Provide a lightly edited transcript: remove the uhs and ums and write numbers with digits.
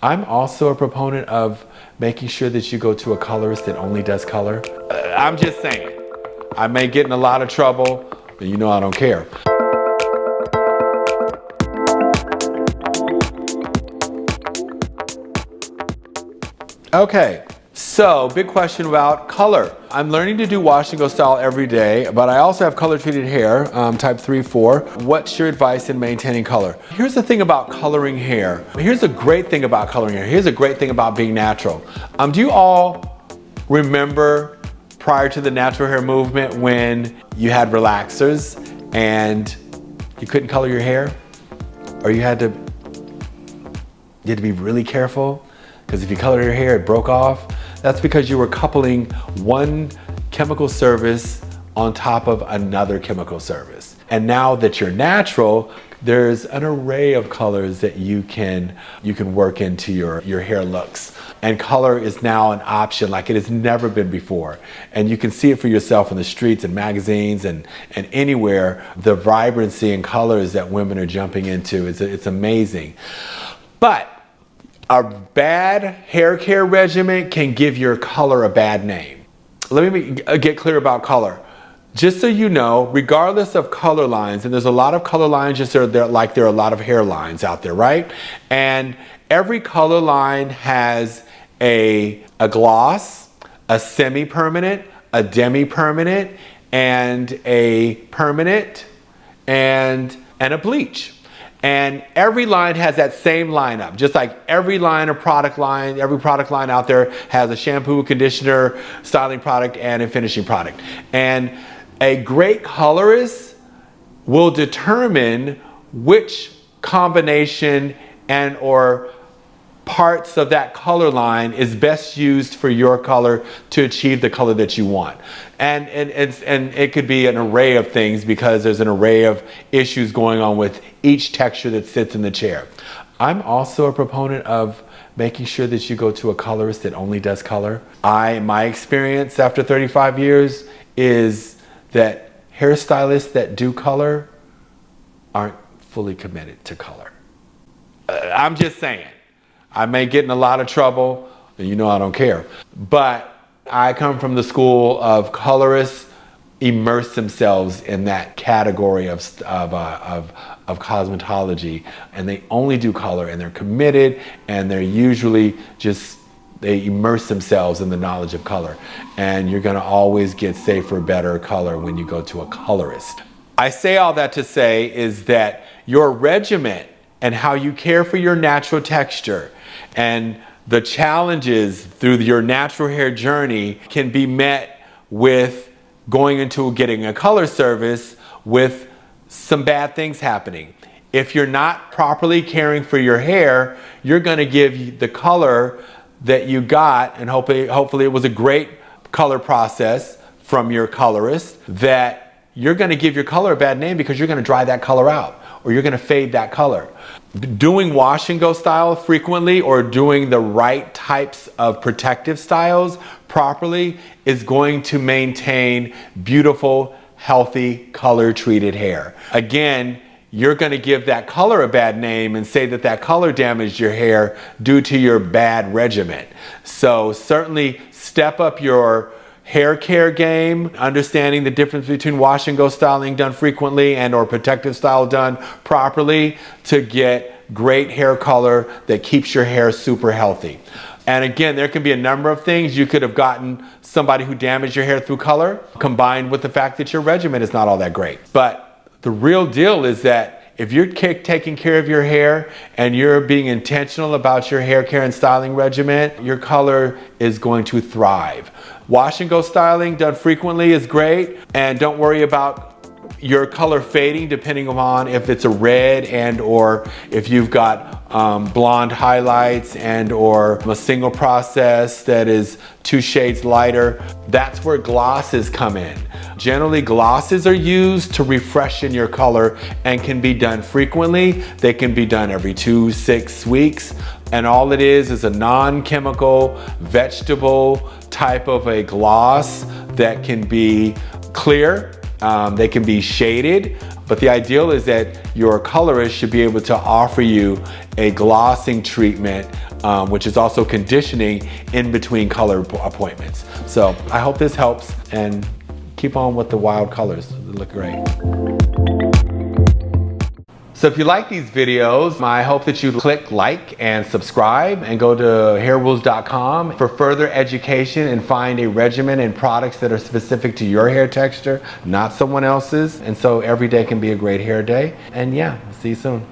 I'm also a proponent of making sure that you go to a colorist that only does color. I'm just saying, I may get in a lot of trouble, but you know I don't care. Okay, so big question about color. I'm learning to do wash and go style every day, but I also have color treated hair, type 3, 4. What's your advice in maintaining color? Here's the thing about coloring hair. Here's a great thing about coloring hair. Here's a great thing about being natural. Do you all remember prior to the natural hair movement when you had relaxers and you couldn't color your hair? Or you had to be really careful? Because if you colored your hair, it broke off. That's because you were coupling one chemical service on top of another chemical service. And now that you're natural, there's an array of colors that you can work into your hair looks. And color is now an option like it has never been before. And you can see it for yourself in the streets and magazines and anywhere, the vibrancy and colors that women are jumping into. It's amazing. But a bad hair care regimen can give your color a bad name. Let me get clear about color. Just so you know, regardless of color lines, and there's a lot of color lines just like there are a lot of hair lines out there, right? And every color line has a gloss, a semi-permanent, a demi-permanent, and a permanent, and a bleach. And every line has that same lineup, just like every product line out there has a shampoo, conditioner, styling product, and a finishing product. And a great colorist will determine which combination and or parts of that color line is best used for your color to achieve the color that you want. And it could be an array of things because there's an array of issues going on with each texture that sits in the chair. I'm also a proponent of making sure that you go to a colorist that only does color. My experience after 35 years is that hairstylists that do color aren't fully committed to color. I'm just saying. I may get in a lot of trouble, and you know I don't care. But I come from the school of colorists immerse themselves in that category of cosmetology, and they only do color, and they're committed, and they're usually they immerse themselves in the knowledge of color. And you're gonna always get safer, better color when you go to a colorist. I say all that to say is that your regimen and how you care for your natural texture and the challenges through your natural hair journey can be met with going into getting a color service with some bad things happening. If you're not properly caring for your hair, you're gonna give the color that you got, and hopefully it was a great color process from your colorist, that you're gonna give your color a bad name because you're gonna dry that color out or you're gonna fade that color. Doing wash and go style frequently or doing the right types of protective styles properly is going to maintain beautiful, healthy, color treated hair. Again, you're going to give that color a bad name and say that color damaged your hair due to your bad regimen. So certainly step up your hair care game, understanding the difference between wash and go styling done frequently and or protective style done properly to get great hair color that keeps your hair super healthy. And again, there can be a number of things. You could have gotten somebody who damaged your hair through color combined with the fact that your regimen is not all that great. But the real deal is that if you're taking care of your hair and you're being intentional about your hair care and styling regimen, your color is going to thrive. Wash and go styling done frequently is great, and don't worry about your color fading depending upon if it's a red and or if you've got blonde highlights and or a single process that is 2 shades lighter. That's where glosses come in. Generally, glosses are used to refreshen your color and can be done frequently. They can be done every 2-6 weeks. And all it is a non-chemical, vegetable type of a gloss that can be clear. They can be shaded, But the ideal is that your colorist should be able to offer you a glossing treatment, which is also conditioning in between color appointments. So I hope this helps, and keep on with the wild colors. They look great. So if you like these videos, I hope that you click like and subscribe and go to hairrules.com for further education and find a regimen and products that are specific to your hair texture, not someone else's. And so every day can be a great hair day. And yeah, see you soon.